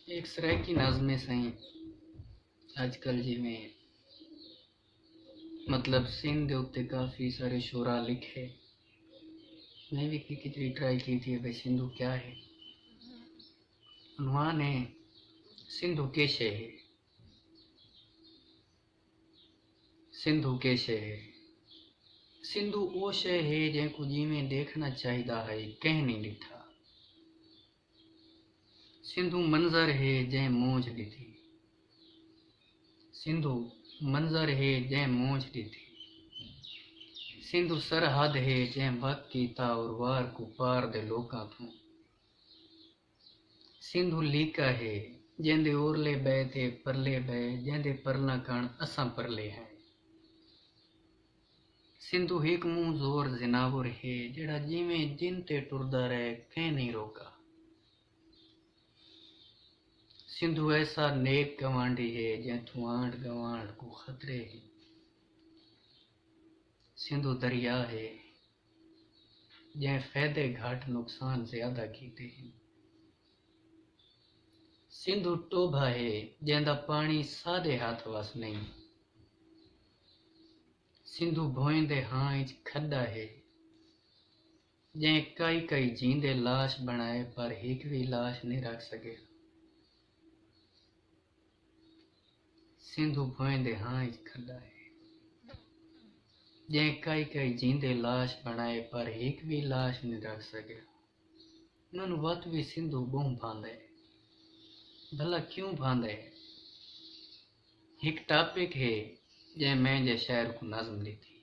एक सराइकी नज़्म सही अजकल जिमें मतलब सिंध उत्ते काफ़ी सारे शोरा लिखे। मैं भी कितनी ट्राई की थी भाई सिंधु क्या है। उन्वान है सिंधु के शे है, सिंधु के शे है। सिंधु ओ शे है जैको जिमें देखना चाहिदा है कह नहीं दिठा। सिंधु मंजर है जै मौज ॾिठी, सिंधु मंजर है जै मौज ॾिठी। सिंधु सरहद है जै वक्त कीता और वार को पार दे लोकां थों। सिंधु लीका है जैंदे ओरले बह ते परले बह, जैंदे परला कण असां परले हैं। सिंधु हिक मुंह जोर जिनावर है जेड़ा जिमें जिन ते टुरदा रहे कह नहीं रोका। सिंधु ऐसा नेक गवांडी है जैथों आंड गवांड को खतरे हैं। सिंधु दरिया है जै फायदे घाट नुकसान ज्यादा कीते हैं। सिंधु टोभा है जैंदा पानी सादे हाथ वस नहीं। सिंधु भोएंदे हाँ इच खड्डा है जै कई कई जींदे लाश बनाए पर एक भी लाश नहीं रख सके। सिंधु भोएंदे हाँ इच खड्डा है जै कई कई जींदे लाश बनाए पर एक भी लाश नहीं रख सके। उन्होंने वत भी सिंधु बहु भांदे, भला क्यों भांदे। एक टॉपिक है जै मैं जे शहर को नज़म दी थी।